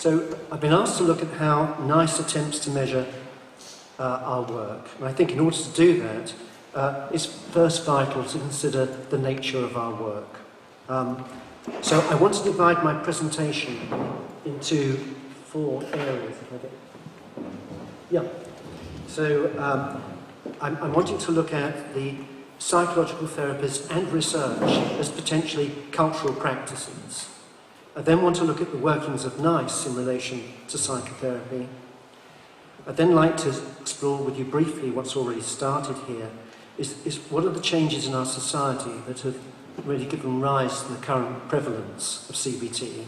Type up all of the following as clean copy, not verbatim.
So I've been asked to look at how NICE attempts to measure our work. And I think in order to do that, it's first vital to consider the nature of our work. So I want to divide my presentation into 4 areas. If I get... Yeah. So I'm wanting to look at the psychological therapies and research as potentially cultural practices. I then want to look at the workings of NICE in relation to psychotherapy. I'd then like to explore with you briefly what's already started here, is what are the changes in our society that have really given rise to the current prevalence of CBT.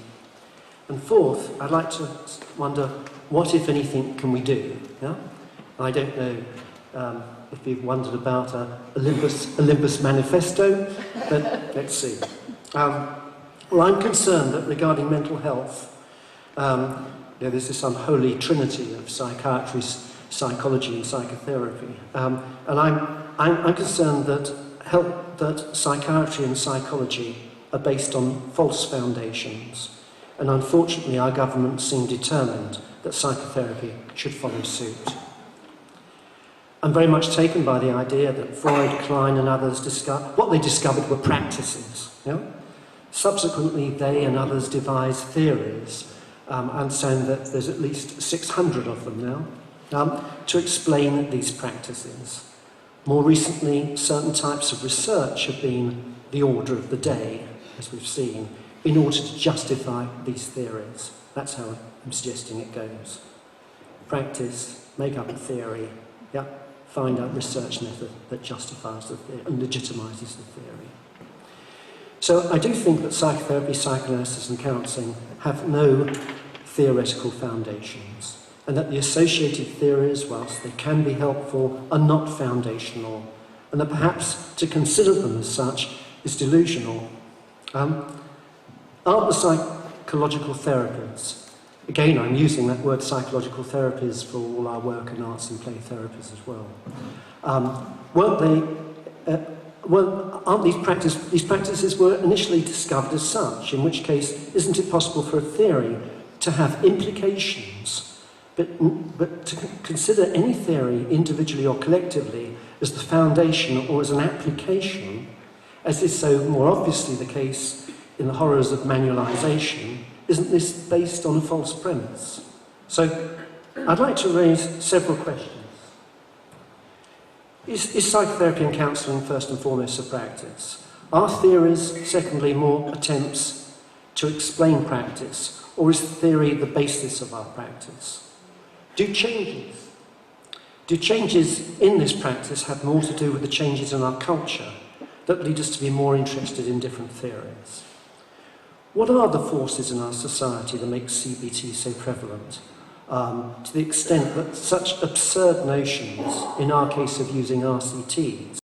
And fourth, I'd like to wonder, what, if anything, can we do? Yeah? I don't know if you've wondered about Olympus Manifesto, but let's see. Well, I'm concerned that regarding mental health, there's this unholy trinity of psychiatry, psychology and psychotherapy. And I'm concerned that psychiatry and psychology are based on false foundations. And unfortunately, our government seem determined that psychotherapy should follow suit. I'm very much taken by the idea that Freud, Klein and others what they discovered were practices. You know? Subsequently, they and others devised theories, and saying that there's at least 600 of them now, to explain these practices. More recently, certain types of research have been the order of the day, as we've seen, in order to justify these theories. That's how I'm suggesting it goes. Practice, make up a theory, find out research method that justifies the theory and legitimises the theory. So I do think that psychotherapy, psychoanalysis and counselling have no theoretical foundations, and that the associated theories, whilst they can be helpful, are not foundational, and that perhaps to consider them as such is delusional. Aren't the psychological therapies, again I'm using that word psychological therapies for all our work and arts and play therapies as well, aren't these practices were initially discovered as such, in which case isn't it possible for a theory to have implications, but to consider any theory individually or collectively as the foundation or as an application, as is so more obviously the case in the horrors of manualisation, isn't this based on a false premise? So I'd like to raise several questions. Is psychotherapy and counselling first and foremost a practice? Are theories, secondly, more attempts to explain practice, or is theory the basis of our practice? Do changes in this practice have more to do with the changes in our culture that lead us to be more interested in different theories? What are the forces in our society that make CBT so prevalent? To the extent that such absurd notions, in our case of using RCTs,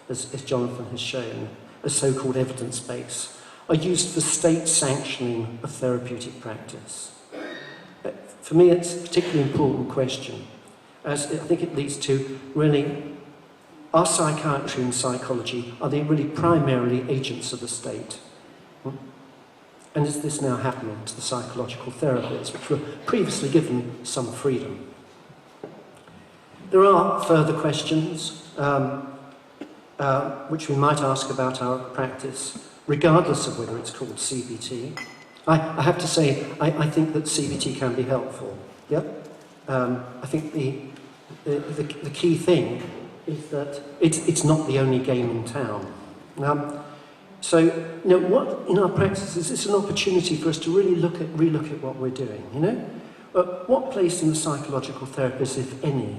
as Jonathan has shown, as so-called evidence base, are used for state sanctioning of therapeutic practice. For me, it's a particularly important question, as I think it leads to really, our psychiatry and psychology, are they really primarily agents of the state? And is this now happening to the psychological therapies, which were previously given some freedom? There are further questions which we might ask about our practice, regardless of whether it's called CBT. I have to say, I think that CBT can be helpful. Yeah? I think the key thing is that it's not the only game in town. So, what in our practice is this an opportunity for us to really relook at what we're doing, What place in the psychological therapies, if any,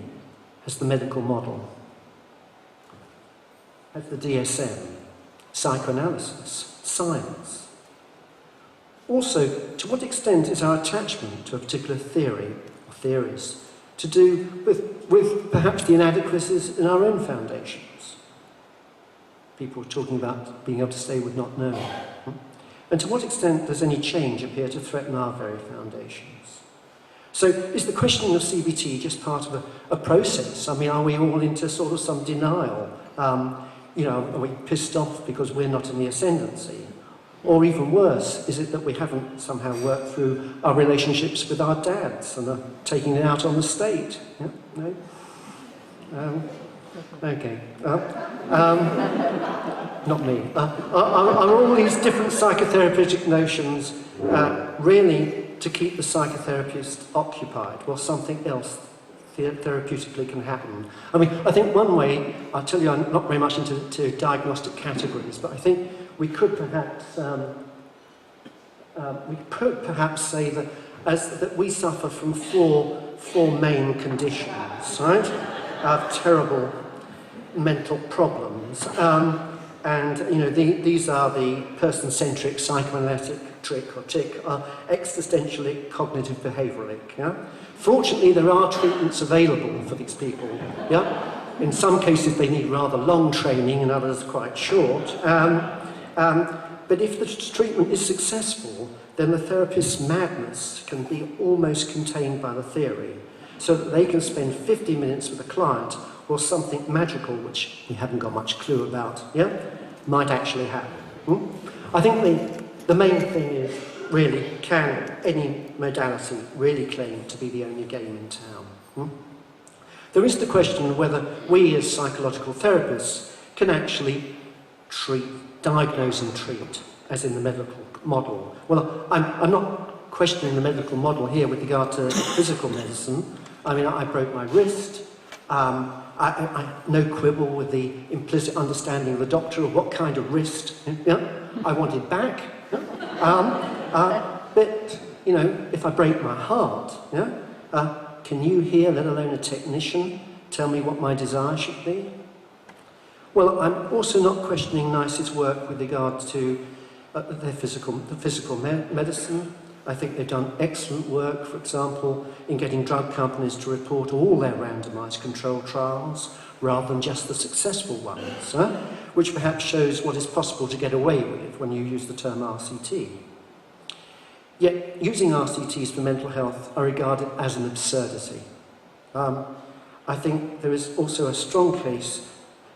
has the medical model? Has the DSM, psychoanalysis, science? Also, to what extent is our attachment to a particular theory or theories to do with perhaps the inadequacies in our own foundations? People are talking about being able to stay with not knowing. And to what extent does any change appear to threaten our very foundations? So is the questioning of CBT just part of a process? I mean, are we all into sort of some denial? Are we pissed off because we're not in the ascendancy? Or even worse, is it that we haven't somehow worked through our relationships with our dads and are taking it out on the state? Yeah? No? Okay. Not me. Are all these different psychotherapeutic notions really to keep the psychotherapist occupied while something else therapeutically can happen? I mean, I think one way, I'll tell you, I'm not very much into diagnostic categories, but I think we could perhaps say that we suffer from four main conditions, right? Terrible mental problems, and you know these are the person-centric psychoanalytic trick or tick, existentialic, cognitive, behavioural. Yeah. Fortunately, there are treatments available for these people. Yeah. In some cases, they need rather long training, in others quite short. But if the treatment is successful, then the therapist's madness can be almost contained by the theory, so that they can spend 50 minutes with a client or something magical, which we haven't got much clue about, yeah, might actually happen. I think the main thing is, really, can any modality really claim to be the only game in town? There is the question of whether we as psychological therapists can actually diagnose and treat, as in the medical model. Well, I'm not questioning the medical model here with regard to physical medicine. I mean, I broke my wrist. I no quibble with the implicit understanding of the doctor of what kind of wrist I wanted back. But, you know, if I break my heart, can you here, let alone a technician, tell me what my desire should be? Well, I'm also not questioning NICE's work with regard to the physical medicine. I think they've done excellent work, for example, in getting drug companies to report all their randomised controlled trials rather than just the successful ones, which perhaps shows what is possible to get away with when you use the term RCT. Yet, using RCTs for mental health are regarded as an absurdity. I think there is also a strong case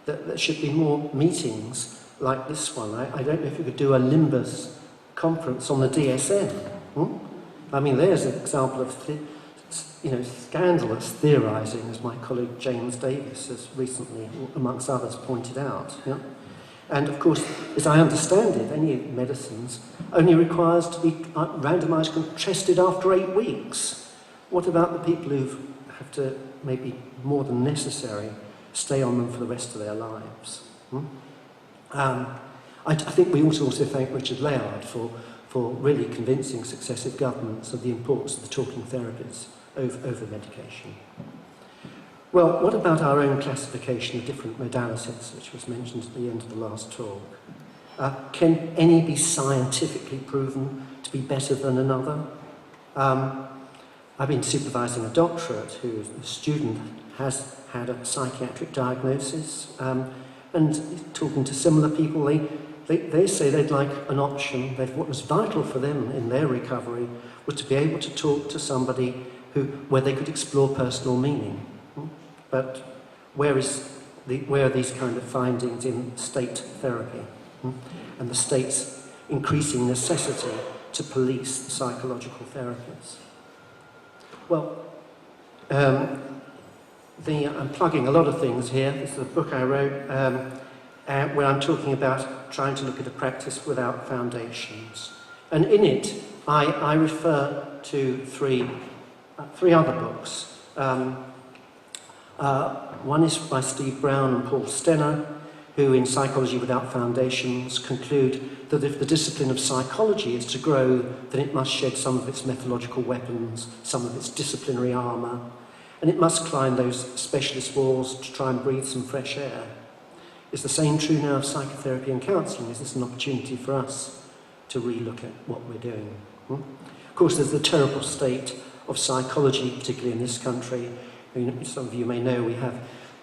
that there should be more meetings like this one. I don't know if you could do a Limbus conference on the DSM. I mean, there's an example of scandalous theorising, as my colleague James Davis has recently, amongst others, pointed out. Yeah? And of course, as I understand it, any medicines only requires to be randomised and tested after 8 weeks. What about the people who have to, maybe more than necessary, stay on them for the rest of their lives? I think we also thank Richard Layard for really convincing successive governments of the importance of the talking therapies over medication. Well, what about our own classification of different modalities, which was mentioned at the end of the last talk? Can any be scientifically proven to be better than another? I've been supervising a doctorate whose student has had a psychiatric diagnosis, and talking to similar people, they say they'd like an option, that what was vital for them in their recovery was to be able to talk to somebody where they could explore personal meaning. But where are these kind of findings in state therapy? And the state's increasing necessity to police the psychological therapies? Well, I'm plugging a lot of things here. This is a book I wrote where I'm talking about trying to look at a practice without foundations. And in it, I refer to three other books. One is by Steve Brown and Paul Stenner, who in Psychology Without Foundations conclude that if the discipline of psychology is to grow, then it must shed some of its methodological weapons, some of its disciplinary armour, and it must climb those specialist walls to try and breathe some fresh air. Is the same true now of psychotherapy and counselling? Is this an opportunity for us to re-look at what we're doing? Of course, there's the terrible state of psychology, particularly in this country. Some of you may know we have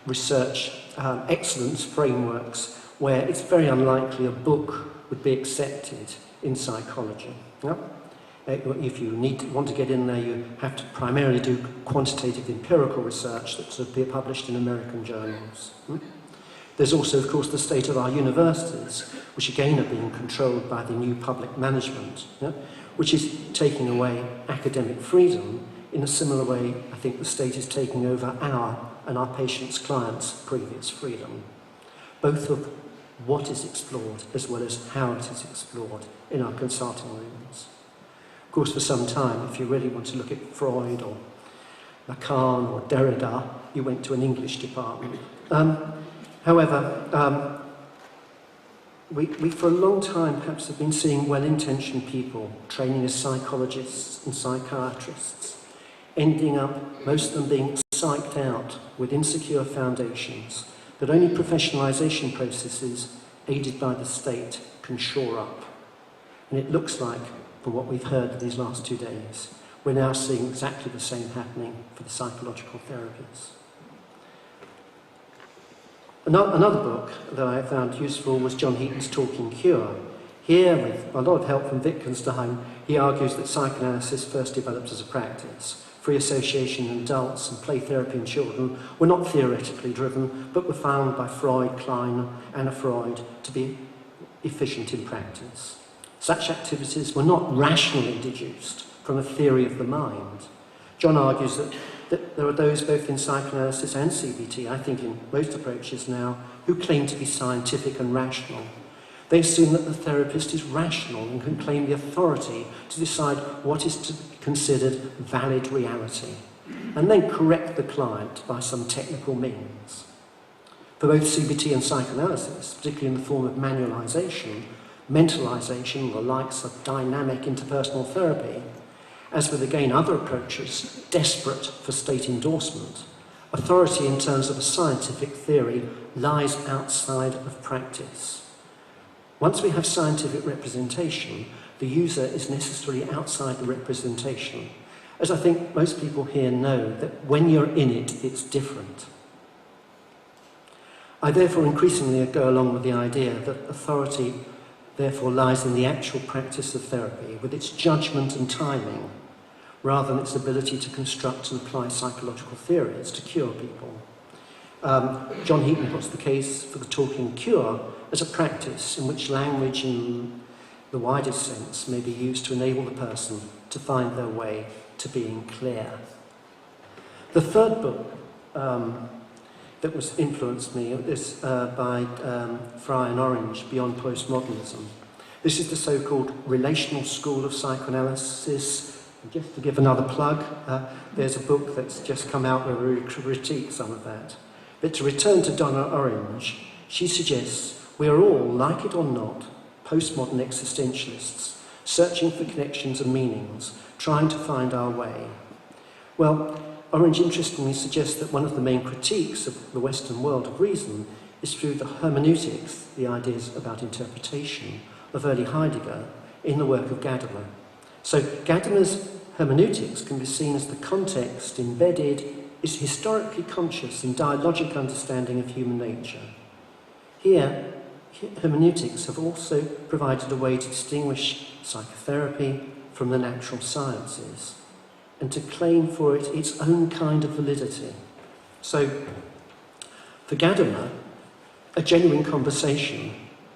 research excellence frameworks where it's very unlikely a book would be accepted in psychology. Yeah? If you want to get in there, you have to primarily do quantitative empirical research that's be published in American journals. There's also, of course, the state of our universities, which again are being controlled by the new public management, which is taking away academic freedom in a similar way I think the state is taking over our and our patients' clients' previous freedom, both of what is explored as well as how it is explored in our consulting rooms. Of course, for some time, if you really want to look at Freud or Lacan or Derrida, you went to an English department. However, we for a long time perhaps have been seeing well-intentioned people training as psychologists and psychiatrists, ending up, most of them being psyched out with insecure foundations that only professionalisation processes aided by the state can shore up. And it looks like, from what we've heard these last 2 days, we're now seeing exactly the same happening for the psychological therapies. Another book that I found useful was John Heaton's Talking Cure. Here, with a lot of help from Wittgenstein, he argues that psychoanalysis first developed as a practice. Free association in adults and play therapy in children were not theoretically driven, but were found by Freud, Klein, Anna Freud to be efficient in practice. Such activities were not rationally deduced from a theory of the mind. John argues that there are those both in psychoanalysis and CBT, I think in most approaches now, who claim to be scientific and rational. They assume that the therapist is rational and can claim the authority to decide what is to be considered valid reality, and then correct the client by some technical means. For both CBT and psychoanalysis, particularly in the form of manualisation, mentalisation, or the likes of dynamic interpersonal therapy, as with again other approaches desperate for state endorsement, authority in terms of a scientific theory lies outside of practice. Once we have scientific representation, the user is necessarily outside the representation, as I think most people here know that when you're in it, it's different. I therefore increasingly go along with the idea that authority therefore lies in the actual practice of therapy, with its judgment and timing, rather than its ability to construct and apply psychological theories to cure people. John Heaton puts the case for the talking cure as a practice in which language in the widest sense may be used to enable the person to find their way to being clear. The third book that was influenced me is by Fry and Orange, Beyond Postmodernism. This is the so-called relational school of psychoanalysis. Just to give another plug, there's a book that's just come out where we critique some of that. But to return to Donna Orange, she suggests we are all, like it or not, postmodern existentialists, searching for connections and meanings, trying to find our way. Well, Orange interestingly suggests that one of the main critiques of the Western world of reason is through the hermeneutics, the ideas about interpretation, of early Heidegger in the work of Gadamer. So Gadamer's hermeneutics can be seen as the context embedded is historically conscious and dialogic understanding of human nature. Here, hermeneutics have also provided a way to distinguish psychotherapy from the natural sciences and to claim for it its own kind of validity. So, for Gadamer, a genuine conversation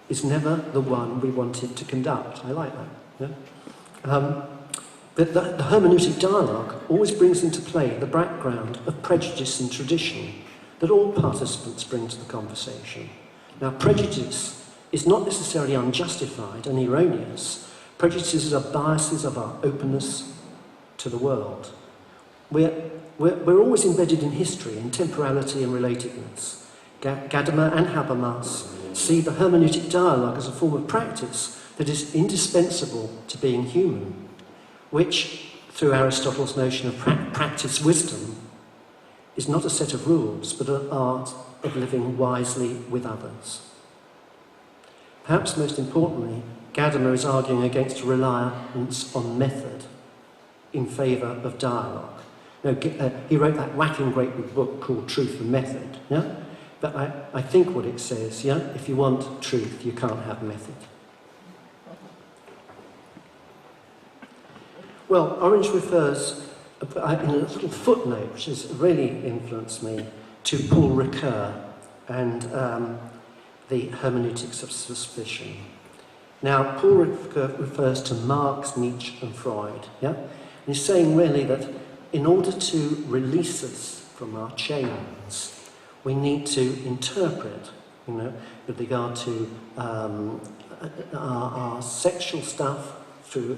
is never the one we wanted to conduct. I like that. Yeah? But the hermeneutic dialogue always brings into play the background of prejudice and tradition that all participants bring to the conversation. Now, prejudice is not necessarily unjustified and erroneous. Prejudices are biases of our openness to the world. We're always embedded in history, in temporality and relatedness. Gadamer and Habermas see the hermeneutic dialogue as a form of practice that is indispensable to being human, which, through Aristotle's notion of practice wisdom, is not a set of rules, but an art of living wisely with others. Perhaps most importantly, Gadamer is arguing against a reliance on method in favour of dialogue. Now, he wrote that whacking great book called Truth and Method, yeah? But I think what it says, yeah, if you want truth, you can't have method. Well, Orange refers, in a little footnote, which has really influenced me, to Paul Ricoeur and the hermeneutics of suspicion. Now, Paul refers to Marx, Nietzsche and Freud, yeah? And he's saying really that in order to release us from our chains, we need to interpret, with regard to our sexual stuff through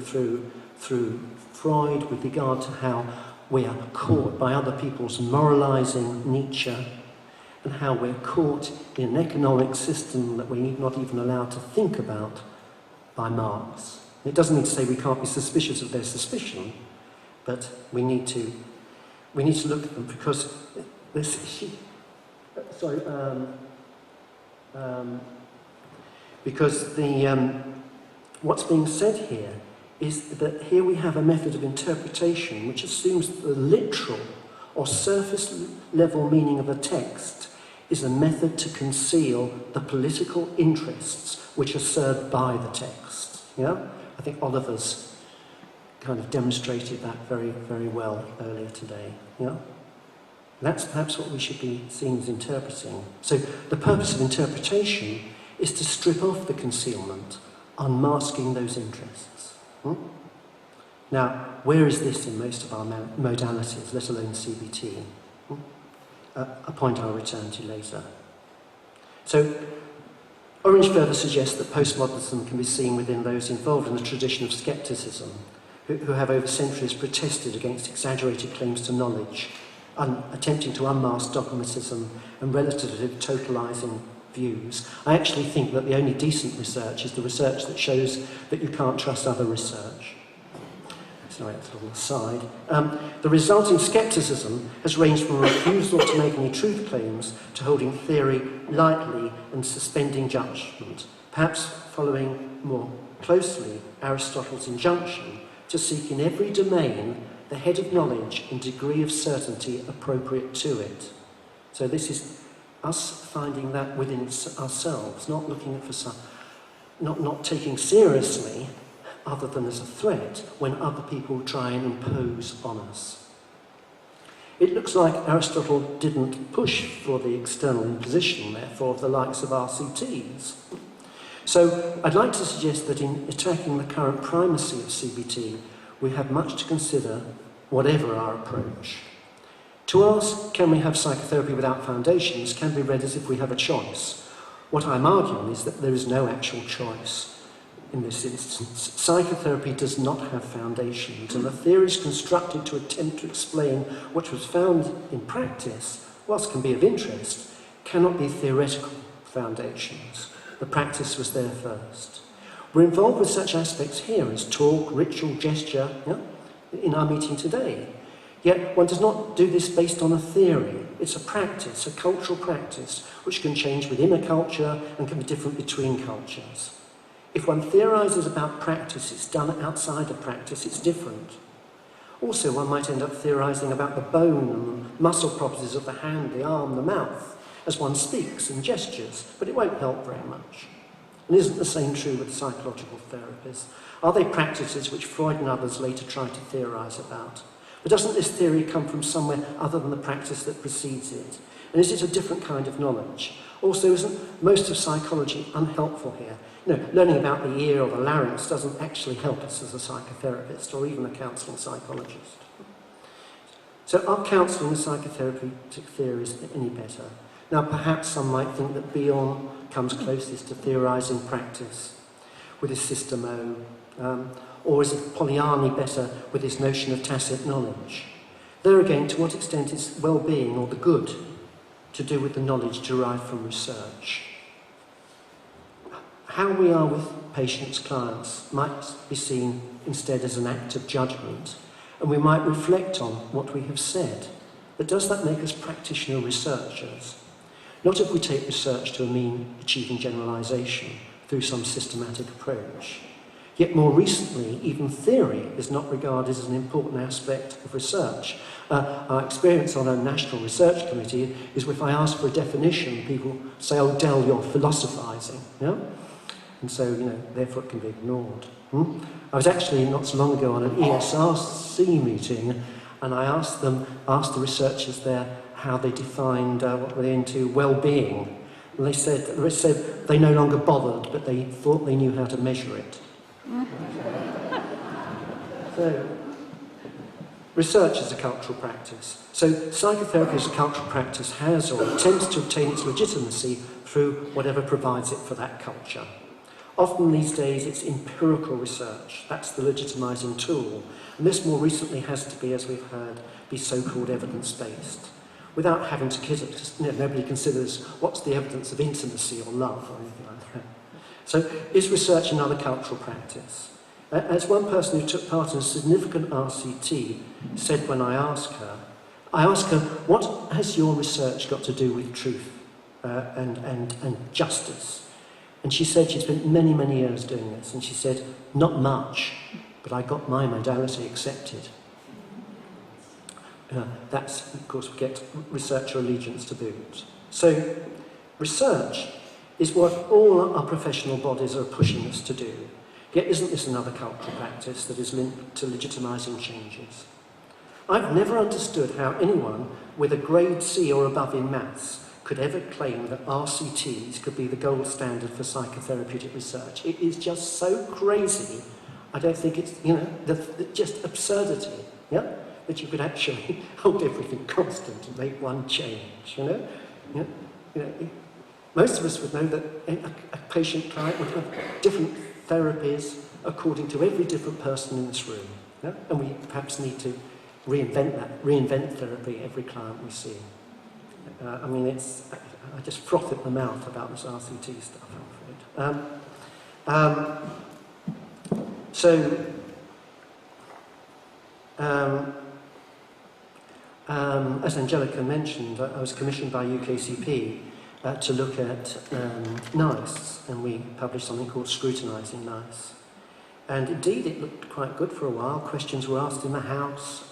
Freud, with regard to how we are caught by other people's moralising, Nietzsche, and how we're caught in an economic system that we're not even allowed to think about, by Marx. It doesn't mean to say we can't be suspicious of their suspicion, but we need to look at them because what's being said here is that here we have a method of interpretation which assumes that the literal or surface level meaning of a text is a method to conceal the political interests which are served by the text. Yeah? I think Oliver's kind of demonstrated that very, very well earlier today. Yeah? That's perhaps what we should be seen as interpreting. So the purpose of interpretation is to strip off the concealment, unmasking those interests. Now, where is this in most of our modalities, let alone CBT? A point I'll return to later. So, Orange further suggests that postmodernism can be seen within those involved in the tradition of skepticism, who have over centuries protested against exaggerated claims to knowledge, attempting to unmask dogmatism and relatively totalising views. I actually think that the only decent research is the research that shows that you can't trust other research. Sorry, that's a little aside. The resulting skepticism has ranged from a refusal to make any truth claims to holding theory lightly and suspending judgment, perhaps following more closely Aristotle's injunction to seek in every domain the head of knowledge and degree of certainty appropriate to it. So this is us finding that within ourselves, not looking for some, not taking seriously other than as a threat when other people try and impose on us. It looks like Aristotle didn't push for the external imposition, therefore, of the likes of RCTs. So I'd like to suggest that in attacking the current primacy of CBT, we have much to consider, whatever our approach. To ask, can we have psychotherapy without foundations, can be read as if we have a choice. What I'm arguing is that there is no actual choice. In this instance, psychotherapy does not have foundations, and the theories constructed to attempt to explain what was found in practice, whilst can be of interest, cannot be theoretical foundations. The practice was there first. We're involved with such aspects here as talk, ritual, gesture, in our meeting today. Yet one does not do this based on a theory. It's a practice, a cultural practice, which can change within a culture and can be different between cultures. If one theorises about practice, it's done outside of practice, it's different. Also, one might end up theorising about the bone and muscle properties of the hand, the arm, the mouth, as one speaks and gestures, but it won't help very much. And isn't the same true with psychological therapies? Are they practices which Freud and others later tried to theorise about? But doesn't this theory come from somewhere other than the practice that precedes it? And is it a different kind of knowledge? Also, isn't most of psychology unhelpful here? Learning about the ear or the larynx doesn't actually help us as a psychotherapist or even a counselling psychologist. So are counselling and psychotherapeutic theories any better? Now, perhaps some might think that Bion comes closest to theorising practice with his system O, or is it Polanyi better with his notion of tacit knowledge? There again, to what extent is well-being or the good to do with the knowledge derived from research? How we are with patients, clients, might be seen instead as an act of judgment, and we might reflect on what we have said. But does that make us practitioner researchers? Not if we take research to a mean achieving generalisation through some systematic approach. Yet more recently, even theory is not regarded as an important aspect of research. Our experience on a national research committee is if I ask for a definition, people say, oh, Dell, you're philosophising. Yeah? And so, therefore it can be ignored. I was actually not so long ago on an ESRC meeting, and I asked the researchers there how they defined what were they into well-being. And they said they no longer bothered, but they thought they knew how to measure it. So, research is a cultural practice. So psychotherapy as a cultural practice has or attempts to obtain its legitimacy through whatever provides it for that culture. Often these days it's empirical research. That's the legitimising tool. And this more recently has to be, as we've heard, be so-called evidence-based. Without having to kid it, nobody considers what's the evidence of intimacy or love or anything like that. So is research another cultural practice? As one person who took part in a significant RCT said when I asked her, what has your research got to do with truth and justice? And she said she spent many, many years doing this, and she said, not much, but I got my modality accepted. That's, of course, we get researcher allegiance to boot. So, research is what all our professional bodies are pushing us to do. Yet isn't this another cultural practice that is linked to legitimising changes? I've never understood how anyone with a grade C or above in maths could ever claim that RCTs could be the gold standard for psychotherapeutic research. It is just so crazy. I don't think it's, just absurdity, yeah? That you could actually hold everything constant and make one change, Most of us would know that a patient client would have different therapies according to every different person in this room. Yeah? And we perhaps need to reinvent therapy every client we see. I just froth at the mouth about this RCT stuff, I'm afraid. As Angelica mentioned, I was commissioned by UKCP to look at NICE, and we published something called Scrutinising NICE. And indeed, it looked quite good for a while. Questions were asked in the House.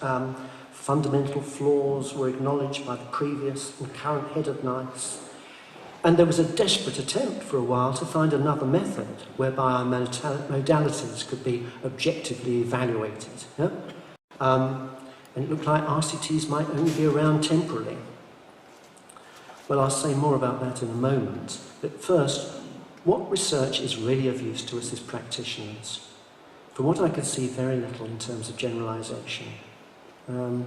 Fundamental flaws were acknowledged by the previous and current head of NICE. And there was a desperate attempt for a while to find another method whereby our modalities could be objectively evaluated. Yeah? And it looked like RCTs might only be around temporarily. Well, I'll say more about that in a moment. But first, what research is really of use to us as practitioners? From what I could see, very little in terms of generalisation. But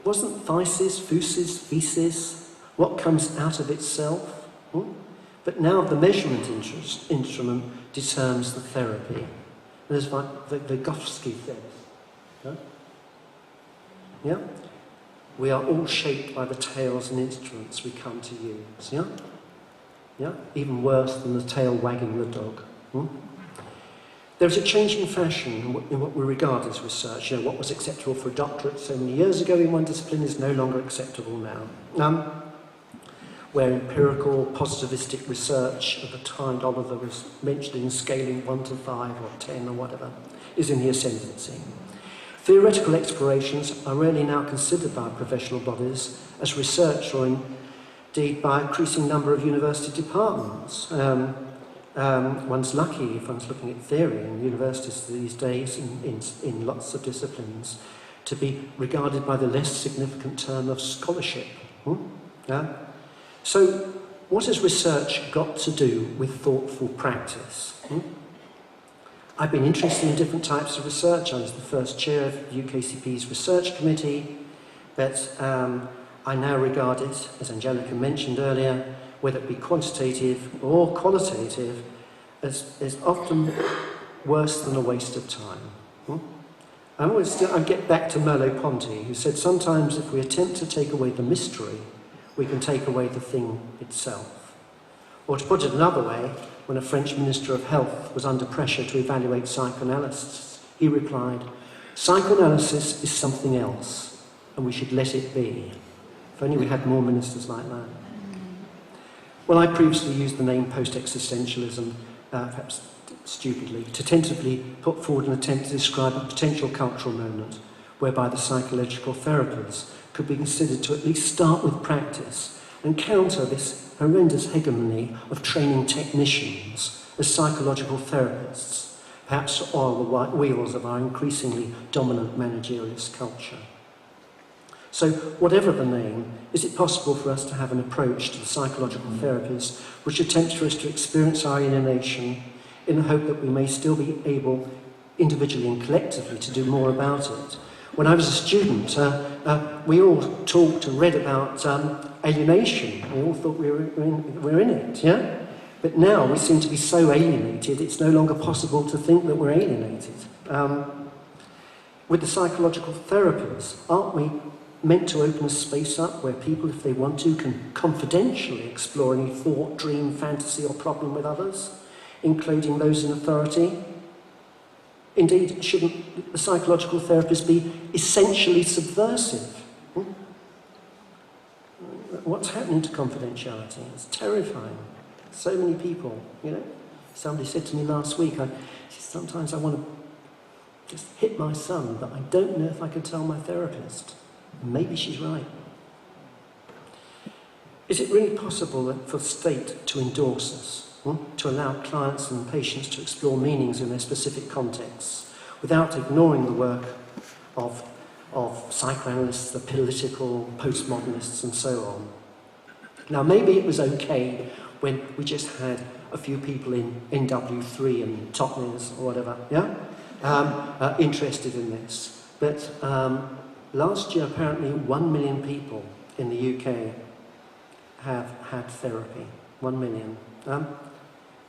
wasn't thesis, what comes out of itself? But now the measurement instrument determines the therapy. There's like the Vygotsky thing. Yeah? We are all shaped by the tales and instruments we come to use. Yeah? Yeah? Even worse than the tail wagging the dog. There is a changing fashion in what we regard as research. What was acceptable for a doctorate so many years ago in one discipline is no longer acceptable now. Where empirical, positivistic research of the kind Oliver was mentioning, scaling 1 to 5 or 10 or whatever, is in the ascendancy. Theoretical explorations are rarely now considered by professional bodies as research, or indeed by an increasing number of university departments. One's lucky if one's looking at theory in universities these days, in lots of disciplines, to be regarded by the less significant term of scholarship. Yeah? So, what has research got to do with thoughtful practice? I've been interested in different types of research. I was the first chair of UKCP's research committee, but I now regard it, as Angelica mentioned earlier, whether it be quantitative or qualitative, as often worse than a waste of time. I get back to Merleau-Ponty, who said, sometimes if we attempt to take away the mystery, we can take away the thing itself. Or to put it another way, when a French Minister of Health was under pressure to evaluate psychoanalysts, he replied, psychoanalysis is something else, and we should let it be. If only we had more ministers like that. Well, I previously used the name post-existentialism, perhaps stupidly, to tentatively put forward an attempt to describe a potential cultural moment whereby the psychological therapies could be considered to at least start with practice and counter this horrendous hegemony of training technicians as psychological therapists, perhaps to oil the wheels of our increasingly dominant managerialist culture. So, whatever the name, is it possible for us to have an approach to the psychological therapies which attempts for us to experience our alienation in the hope that we may still be able, individually and collectively, to do more about it? When I was a student, we all talked and read about alienation. We all thought we were in it, yeah? But now we seem to be so alienated, it's no longer possible to think that we're alienated. With the psychological therapies, aren't we meant to open a space up where people, if they want to, can confidentially explore any thought, dream, fantasy or problem with others, including those in authority? Indeed, shouldn't the psychological therapists be essentially subversive? What's happening to confidentiality? It's terrifying. So many people, you know. Somebody said to me last week, sometimes I want to just hit my son, but I don't know if I can tell my therapist. Maybe she's right. Is it really possible for the state to endorse us? To allow clients and patients to explore meanings in their specific contexts without ignoring the work of psychoanalysts, the political, postmodernists and so on. Now maybe it was okay when we just had a few people in NW3 and Totnes or whatever, yeah, interested in this. But last year apparently 1 million people in the UK have had therapy. 1 million.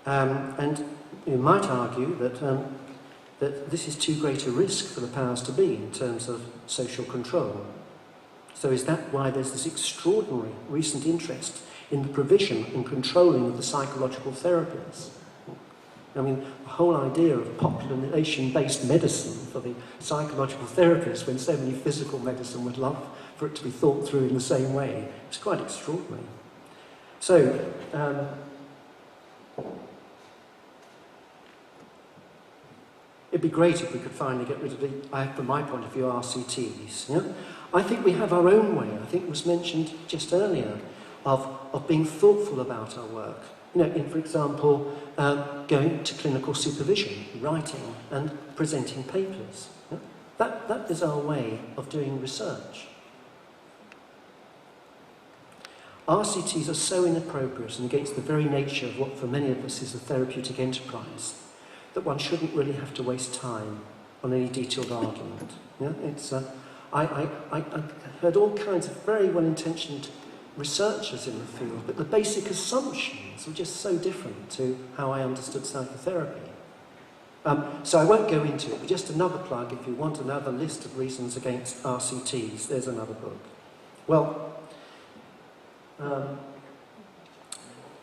And you might argue that this is too great a risk for the powers to be in terms of social control. So is that why there's this extraordinary recent interest in the provision and controlling of the psychological therapies? I mean, the whole idea of population-based medicine for the psychological therapists, when so many physical medicine would love for it to be thought through in the same way, it's quite extraordinary. So, it'd be great if we could finally get rid of the, from my point of view, RCTs. Yeah? I think we have our own way, I think it was mentioned just earlier, of being thoughtful about our work. You know, for example, going to clinical supervision, writing and presenting papers. Yeah? That is our way of doing research. RCTs are so inappropriate and against the very nature of what for many of us is a therapeutic enterprise that one shouldn't really have to waste time on any detailed argument. Yeah? It's, I heard all kinds of very well-intentioned researchers in the field, but the basic assumptions were just so different to how I understood psychotherapy. So I won't go into it, but just another plug, if you want another list of reasons against RCTs, there's another book. Well,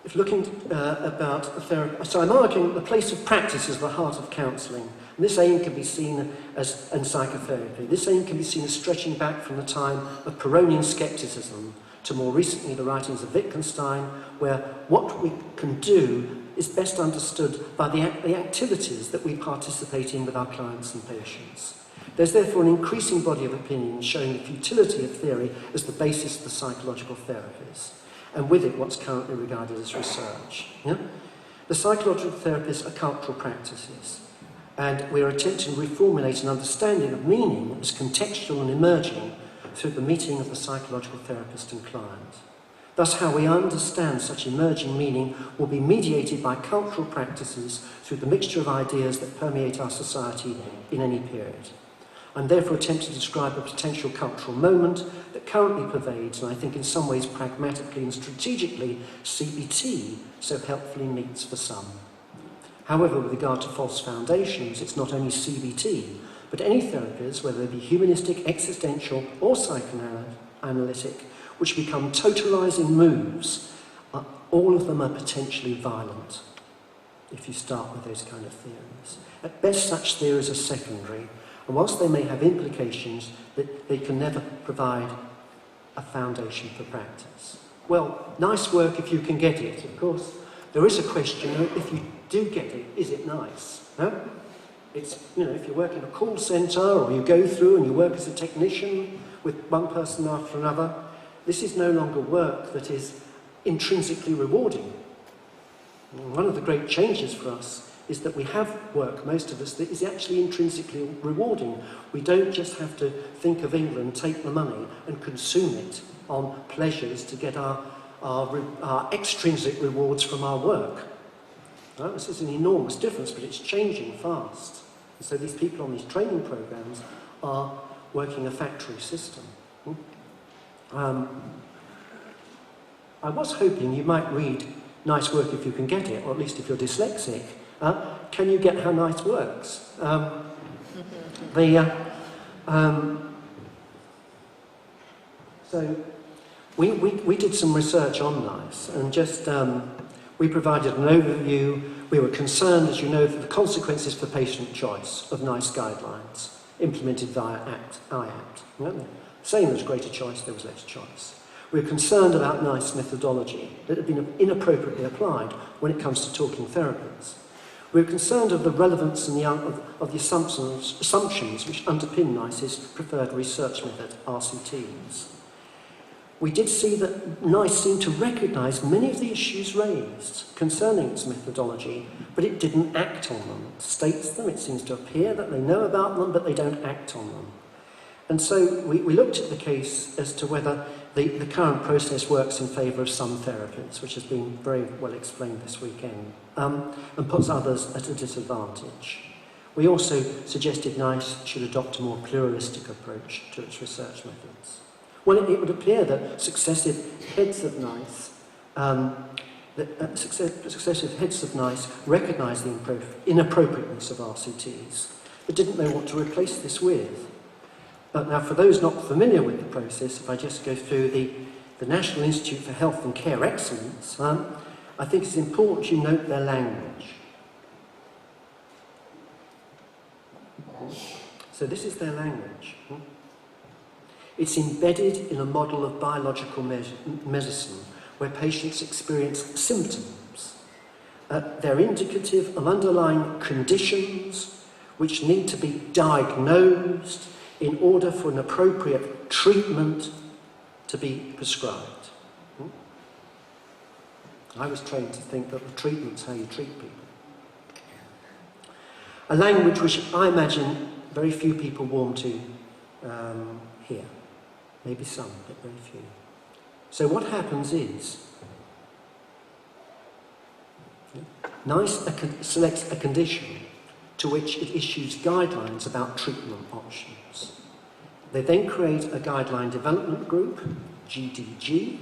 if looking about therapy, so I'm arguing the place of practice is the heart of counselling. And this aim can be seen as, in psychotherapy, this aim can be seen as stretching back from the time of Pyrrhonian skepticism to more recently the writings of Wittgenstein, where what we can do is best understood by the activities that we participate in with our clients and patients. There's therefore an increasing body of opinions showing the futility of theory as the basis of the psychological therapies, and with it what's currently regarded as research. Yeah? The psychological therapies are cultural practices, and we are attempting to reformulate an understanding of meaning as contextual and emerging through the meeting of the psychological therapist and client. Thus, how we understand such emerging meaning will be mediated by cultural practices through the mixture of ideas that permeate our society in any period. I'm therefore attempting to describe a potential cultural moment that currently pervades, and I think in some ways pragmatically and strategically, CBT so helpfully meets for some. However, with regard to false foundations, it's not only CBT, but any therapies, whether they be humanistic, existential, or psychoanalytic, which become totalizing moves, all of them are potentially violent, if you start with those kind of theories. At best, such theories are secondary, and whilst they may have implications, they can never provide a foundation for practice. Well, nice work if you can get it. Of course, there is a question, if you do get it, is it nice? No? It's, you know, if you work in a call centre or you go through and you work as a technician with one person after another, this is no longer work that is intrinsically rewarding. One of the great changes for us is that we have work, most of us, that is actually intrinsically rewarding. We don't just have to think of England, take the money and consume it on pleasures to get our extrinsic rewards from our work. Right? This is an enormous difference, but it's changing fast. And so these people on these training programs are working a factory system. I was hoping you might read Nice Work If You Can Get It, or at least if you're dyslexic. Can you get how nice works? So we did some research on NICE, and just we provided an overview. We were concerned, as you know, for the consequences for patient choice of NICE guidelines implemented via IACT. Saying there was greater choice, there was less choice. We were concerned about NICE methodology that had been inappropriately applied when it comes to talking therapies. We were concerned of the relevance and of the assumptions which underpin NICE's preferred research method, RCTs. We did see that NICE seemed to recognise many of the issues raised concerning its methodology, but it didn't act on them. It states them, it seems to appear that they know about them, but they don't act on them. And so we looked at the case as to whether the current process works in favour of some therapies, which has been very well explained this weekend, and puts others at a disadvantage. We also suggested NICE should adopt a more pluralistic approach to its research methods. Well, it would appear that successive heads of NICE recognised the inappropriateness of RCTs, but didn't know what to replace this with. But now, for those not familiar with the process, if I just go through the National Institute for Health and Care Excellence, I think it's important you note their language. So this is their language. It's embedded in a model of biological medicine where patients experience symptoms. They're indicative of underlying conditions which need to be diagnosed in order for an appropriate treatment to be prescribed. I was trained to think that the treatment's how you treat people. A language which I imagine very few people warm to here. Maybe some, but very few. So what happens is, NICE selects a condition to which it issues guidelines about treatment options. They then create a guideline development group, GDG,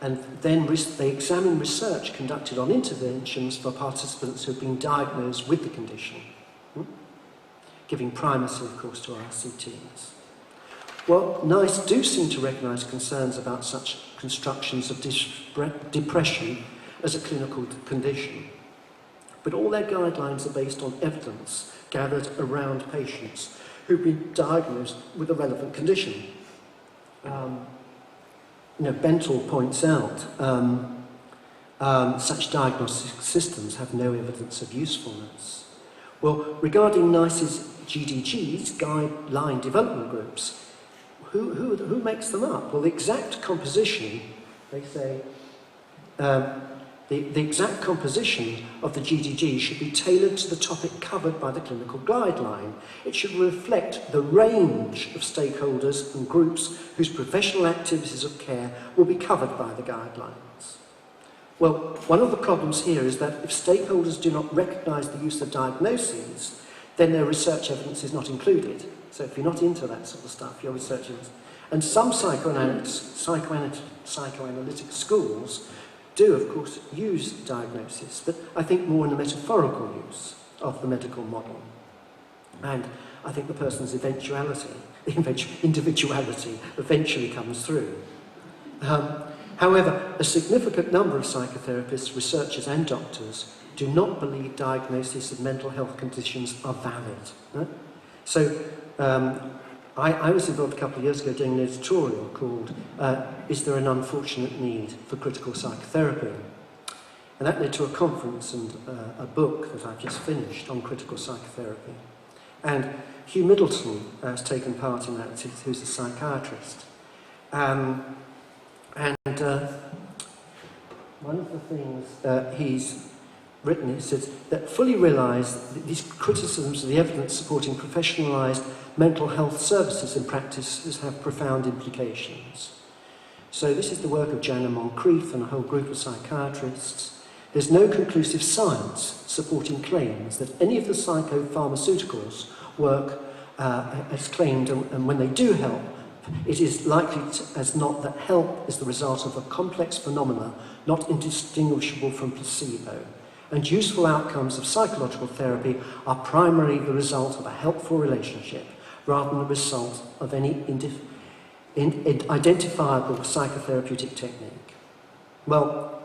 and then they examine research conducted on interventions for participants who have been diagnosed with the condition, giving primacy, of course, to RCTs. Well, NICE do seem to recognise concerns about such constructions of depression as a clinical condition. But all their guidelines are based on evidence gathered around patients who've been diagnosed with a relevant condition. Benthal points out such diagnostic systems have no evidence of usefulness. Well, regarding NICE's GDGs, guideline development groups, who makes them up? Well, the exact composition, they say, the exact composition of the GDG should be tailored to the topic covered by the clinical guideline. It should reflect the range of stakeholders and groups whose professional activities of care will be covered by the guidelines. Well, one of the problems here is that if stakeholders do not recognise the use of diagnoses, then their research evidence is not included. So if you're not into that sort of stuff, your research evidence. And some psychoanalytic schools do, of course, use diagnosis, but I think more in the metaphorical use of the medical model. And I think the person's individuality eventually comes through. However, a significant number of psychotherapists, researchers and doctors do not believe diagnosis of mental health conditions are valid. So I was involved a couple of years ago doing an editorial called Is There an Unfortunate Need for Critical Psychotherapy? And that led to a conference and a book that I've just finished on critical psychotherapy. And Hugh Middleton has taken part in that, who's a psychiatrist. And one of the things written, it says that fully realise that these criticisms of the evidence supporting professionalised mental health services and practices have profound implications. So this is the work of Jana Moncrief and a whole group of psychiatrists. There's no conclusive science supporting claims that any of the psychopharmaceuticals work as claimed, and when they do help, it is likely as not that help is the result of a complex phenomena not indistinguishable from placebo. And useful outcomes of psychological therapy are primarily the result of a helpful relationship rather than the result of any identifiable psychotherapeutic technique. Well,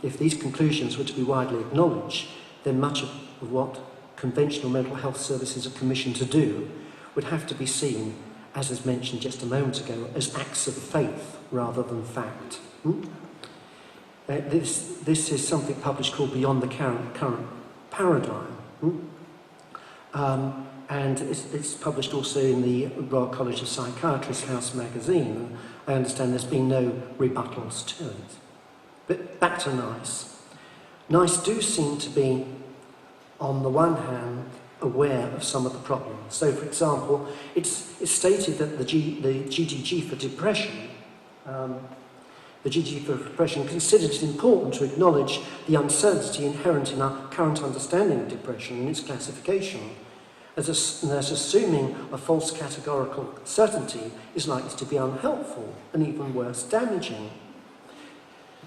if these conclusions were to be widely acknowledged, then much of what conventional mental health services are commissioned to do would have to be seen, as was mentioned just a moment ago, as acts of faith rather than fact. This is something published called Beyond the Current Paradigm. And it's published also in the Royal College of Psychiatrists House magazine. And I understand there's been no rebuttals to it. But back to NICE. NICE do seem to be, on the one hand, aware of some of the problems. So, for example, it's stated that the GDG for depression, considered it important to acknowledge the uncertainty inherent in our current understanding of depression and its classification, as assuming a false categorical certainty is likely to be unhelpful and even worse, damaging.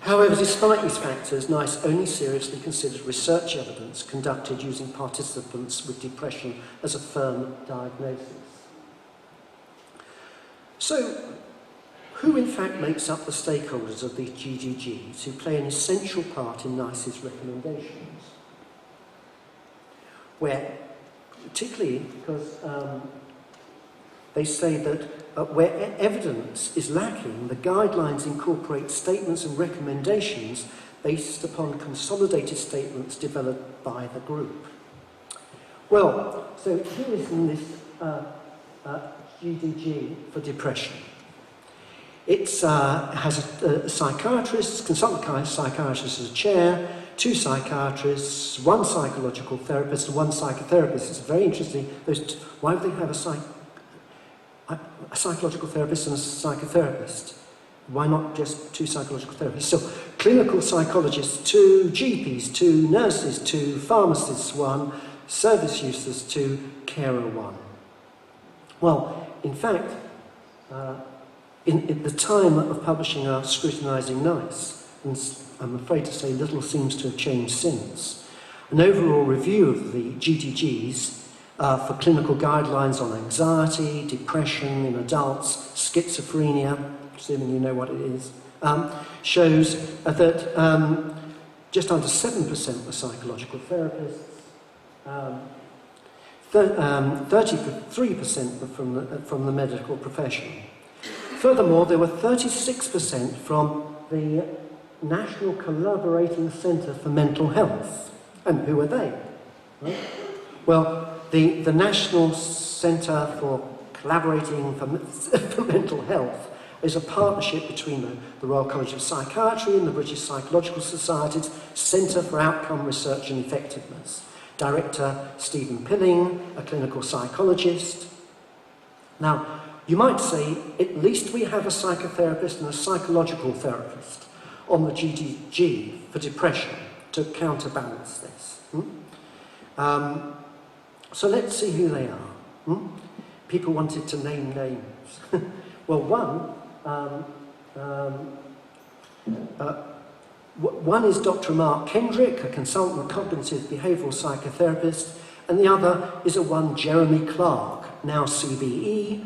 However, despite these factors, NICE only seriously considered research evidence conducted using participants with depression as a firm diagnosis. So, who in fact makes up the stakeholders of these GDGs who play an essential part in NICE's recommendations? Where, particularly because they say that where evidence is lacking, the guidelines incorporate statements and recommendations based upon consolidated statements developed by the group. Well, so here is in this GDG for depression. It has a psychiatrist, consultant psychiatrist as a chair, 2 psychiatrists, 1 psychological therapist, and 1 psychotherapist. It's very interesting. Why would they have a psychological therapist and a psychotherapist? Why not just 2 psychological therapists? So, clinical psychologists, 2 GPs, 2 nurses, 2 pharmacists, 1 service users, 2 carer, 1. Well, in fact, in the time of publishing our Scrutinising NICE, and I'm afraid to say little seems to have changed since, an overall review of the GDGs for clinical guidelines on anxiety, depression in adults, schizophrenia, assuming you know what it is, shows that just under 7% were psychological therapists, 33% were from the medical profession. Furthermore, there were 36% from the National Collaborating Centre for Mental Health. And who are they? Right? Well, the National Centre for Collaborating for Mental Health is a partnership between the Royal College of Psychiatry and the British Psychological Society's Centre for Outcome Research and Effectiveness. Director Stephen Pilling, a clinical psychologist. Now, you might say, at least we have a psychotherapist and a psychological therapist on the GDG for depression to counterbalance this. So let's see who they are. People wanted to name names. Well, one is Dr. Mark Kendrick, a consultant cognitive behavioural psychotherapist, and the other is one Jeremy Clark, now CBE,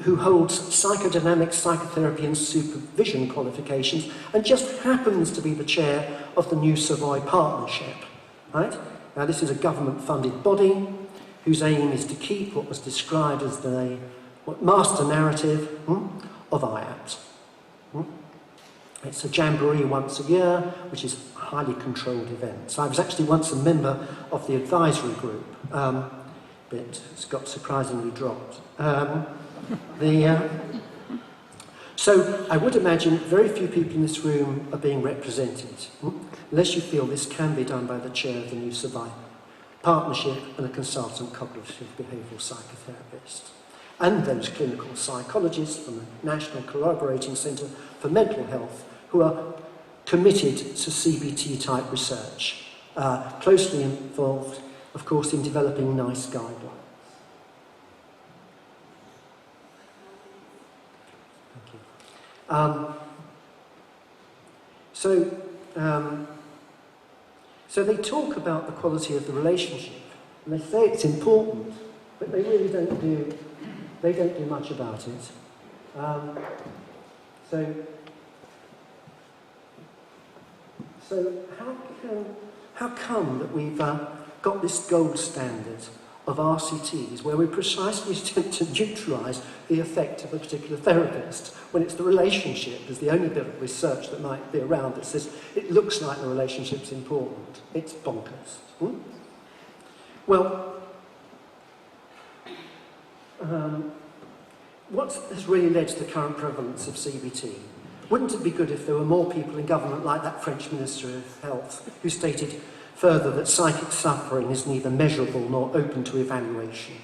who holds psychodynamic psychotherapy and supervision qualifications and just happens to be the chair of the New Savoy Partnership. Right? Now, this is a government-funded body whose aim is to keep what was described as the master narrative of IAPT. It's a jamboree once a year, which is a highly controlled event. So I was actually once a member of the advisory group, but it's got surprisingly dropped. So I would imagine very few people in this room are being represented, unless you feel this can be done by the chair of the New Survival Partnership and a consultant cognitive behavioural psychotherapist, and those clinical psychologists from the National Collaborating Centre for Mental Health who are committed to CBT-type research, closely involved, of course, in developing NICE guidelines. So they talk about the quality of the relationship, and they say it's important, but they really don't do much about it. So how come that we've got this gold standard of RCTs where we precisely attempt to neutralise the effect of a particular therapist, when it's the relationship is the only bit of research that might be around that says it looks like the relationship's important. It's bonkers. Well, what has really led to the current prevalence of CBT? Wouldn't it be good if there were more people in government like that French Minister of Health who stated further that psychic suffering is neither measurable nor open to evaluation?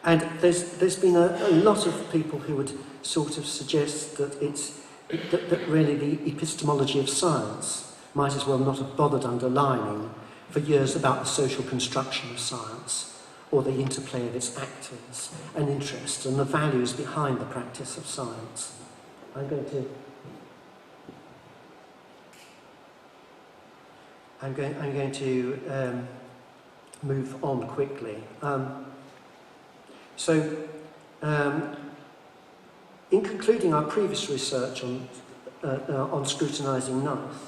And there's been a lot of people who would sort of suggest that that really the epistemology of science might as well not have bothered underlining for years about the social construction of science, or the interplay of its actors and interests and the values behind the practice of science. I'm going to move on quickly. In concluding our previous research on scrutinising NICE,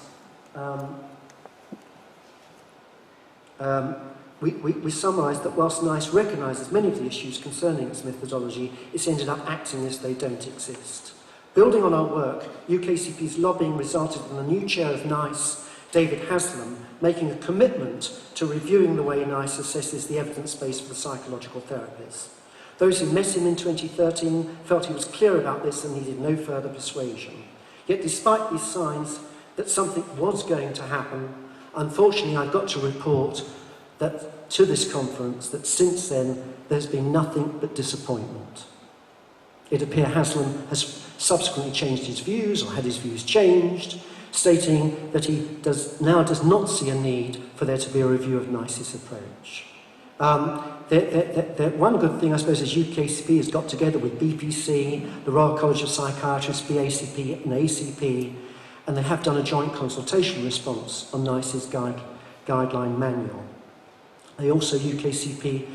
we summarised that whilst NICE recognises many of the issues concerning its methodology, it's ended up acting as they don't exist. Building on our work, UKCP's lobbying resulted in the new chair of NICE, David Haslam, making a commitment to reviewing the way NICE assesses the evidence base for the psychological therapies. Those who met him in 2013 felt he was clear about this and needed no further persuasion. Yet despite these signs that something was going to happen, unfortunately I've got to report that to this conference that since then there's been nothing but disappointment. It appears Haslam has subsequently changed his views or had his views changed, stating that he now does not see a need for there to be a review of NICE's approach. One good thing, I suppose, is UKCP has got together with BPC, the Royal College of Psychiatrists, BACP and ACP, and they have done a joint consultation response on NICE's guideline manual. They also, UKCP,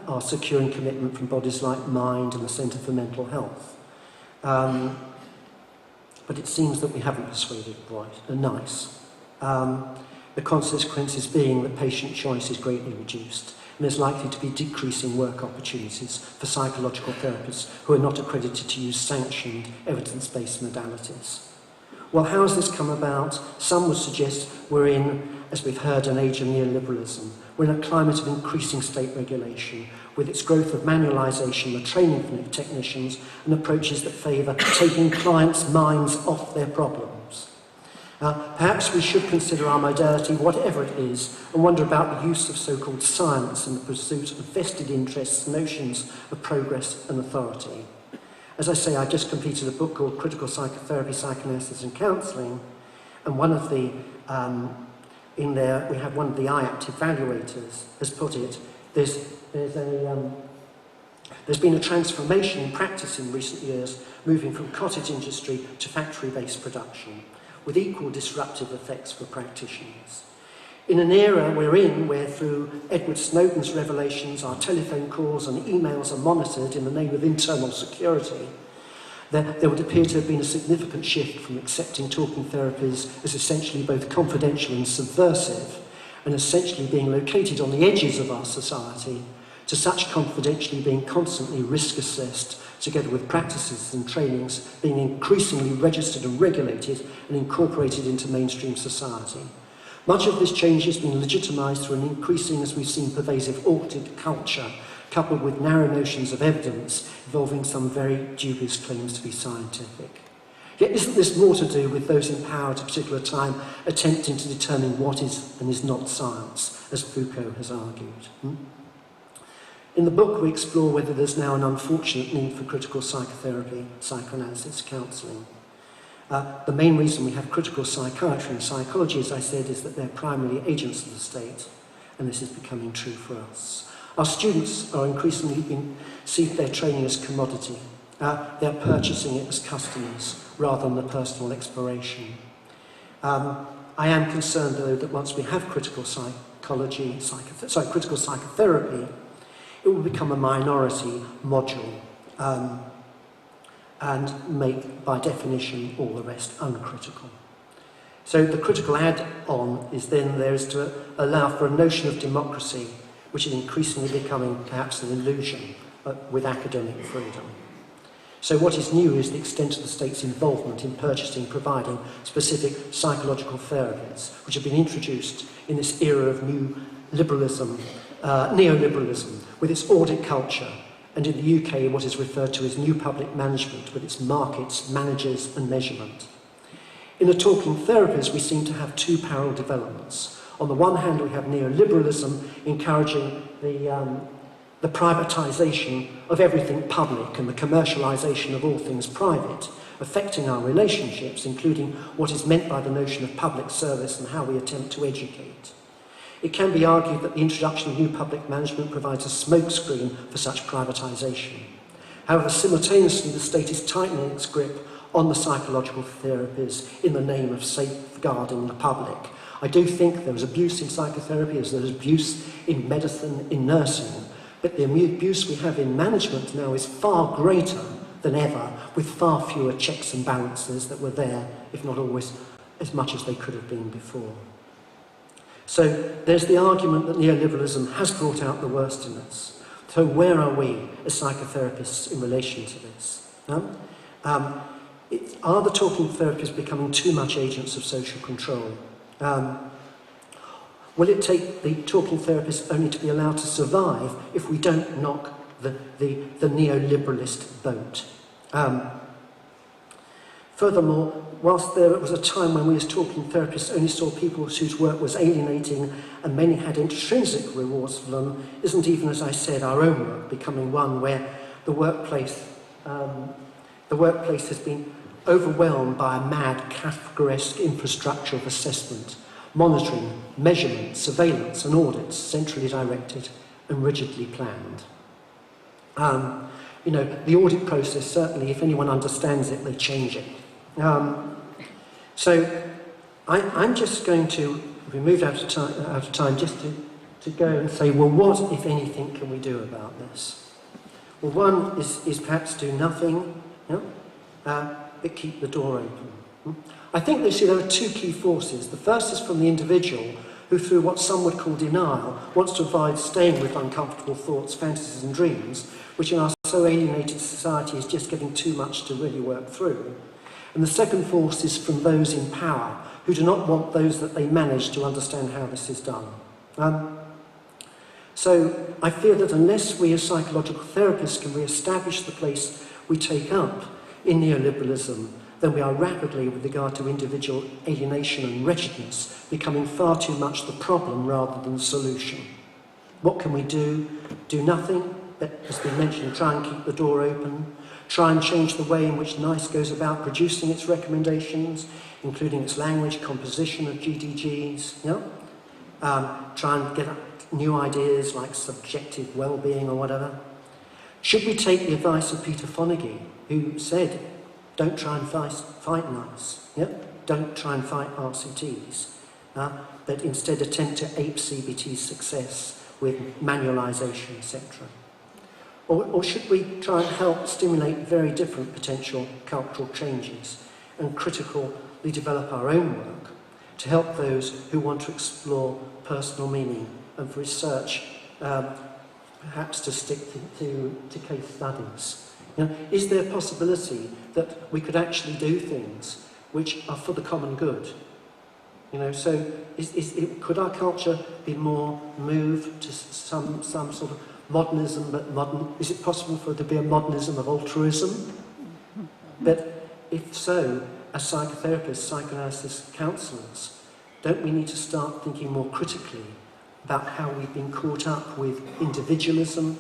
are securing commitment from bodies like Mind and the Centre for Mental Health. But it seems that we haven't persuaded NICE. The consequences being that patient choice is greatly reduced, and there's likely to be decreasing work opportunities for psychological therapists who are not accredited to use sanctioned evidence-based modalities. Well, how has this come about? Some would suggest we're in, as we've heard, an age of neoliberalism. We're in a climate of increasing state regulation, with its growth of manualisation, the training of technicians, and approaches that favour taking clients' minds off their problems. Perhaps we should consider our modality, whatever it is, and wonder about the use of so-called science in the pursuit of vested interests, notions of progress and authority. As I say, I just completed a book called Critical Psychotherapy, Psychoanalysis and Counselling, and one of the, in there, we have one of the IAPT evaluators has put it, there's been a transformation in practice in recent years, moving from cottage industry to factory-based production, with equal disruptive effects for practitioners. In an era we're in, where through Edward Snowden's revelations, our telephone calls and emails are monitored in the name of internal security, there would appear to have been a significant shift from accepting talking therapies as essentially both confidential and subversive, and essentially being located on the edges of our society, to such confidentially being constantly risk-assessed, together with practices and trainings being increasingly registered and regulated and incorporated into mainstream society. Much of this change has been legitimised through an increasing, as we've seen, pervasive audit culture, coupled with narrow notions of evidence involving some very dubious claims to be scientific. Yet isn't this more to do with those in power at a particular time attempting to determine what is and is not science, as Foucault has argued? In the book, we explore whether there's now an unfortunate need for critical psychotherapy, psychoanalysis, counselling. The main reason we have critical psychiatry and psychology, as I said, is that they're primarily agents of the state, and this is becoming true for us. Our students are increasingly see their training as commodity. They're purchasing it as customers rather than the personal exploration. I am concerned, though, that once we have critical psychology, critical psychotherapy, it will become a minority module and make, by definition, all the rest uncritical. So the critical add-on is then there is to allow for a notion of democracy, which is increasingly becoming perhaps an illusion with academic freedom. So what is new is the extent of the state's involvement in purchasing, providing specific psychological therapies, which have been introduced in this era of new liberalism, neoliberalism, with its audit culture, and in the UK what is referred to as new public management, with its markets, managers and measurement. In the talking therapies, we seem to have two parallel developments. On the one hand, we have neoliberalism encouraging the privatisation of everything public and the commercialisation of all things private, affecting our relationships, including what is meant by the notion of public service and how we attempt to educate. It can be argued that the introduction of new public management provides a smokescreen for such privatisation. However, simultaneously, the state is tightening its grip on the psychological therapies in the name of safeguarding the public. I do think there is abuse in psychotherapy, as there is abuse in medicine, in nursing, but the abuse we have in management now is far greater than ever, with far fewer checks and balances that were there, if not always as much as they could have been before. So there's the argument that neoliberalism has brought out the worst in us. So where are we as psychotherapists in relation to this? Are the talking therapists becoming too much agents of social control? Will it take the talking therapists only to be allowed to survive if we don't knock the neoliberalist boat? Furthermore, whilst there was a time when we as talking therapists only saw people whose work was alienating and many had intrinsic rewards for them, isn't even, as I said, our own work becoming one where the workplace has been overwhelmed by a mad Kafkaesque infrastructure of assessment, monitoring, measurement, surveillance and audits, centrally directed and rigidly planned. The audit process, certainly, if anyone understands it, they change it. So I'm just going to, we moved out of time, just to go and say, well, what, if anything, can we do about this? Well, one is perhaps do nothing, but keep the door open. I think there are two key forces. The first is from the individual, who through what some would call denial, wants to avoid staying with uncomfortable thoughts, fantasies and dreams, which in our so alienated society is just getting too much to really work through. And the second force is from those in power, who do not want those that they manage to understand how this is done. So I fear that unless we as psychological therapists can re-establish the place we take up in neoliberalism, then we are rapidly, with regard to individual alienation and wretchedness, becoming far too much the problem rather than the solution. What can we do? Do nothing, but as been mentioned, try and keep the door open, try and change the way in which NICE goes about producing its recommendations, including its language, composition of GDGs, try and get new ideas like subjective well-being or whatever. Should we take the advice of Peter Fonagy, who said, don't try and fight NICE, don't try and fight RCTs, but instead attempt to ape CBT's success with manualisation, etc. Or should we try and help stimulate very different potential cultural changes and critically develop our own work to help those who want to explore personal meaning and for research perhaps to stick to case studies? Is there a possibility that we could actually do things which are for the common good? So could our culture be more moved to some sort of modernism, but is it possible for there to be a modernism of altruism? But if so, as psychotherapists, psychoanalysts, counsellors, don't we need to start thinking more critically about how we've been caught up with individualism,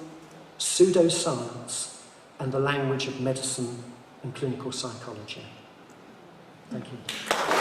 pseudoscience, and the language of medicine and clinical psychology? Thank you.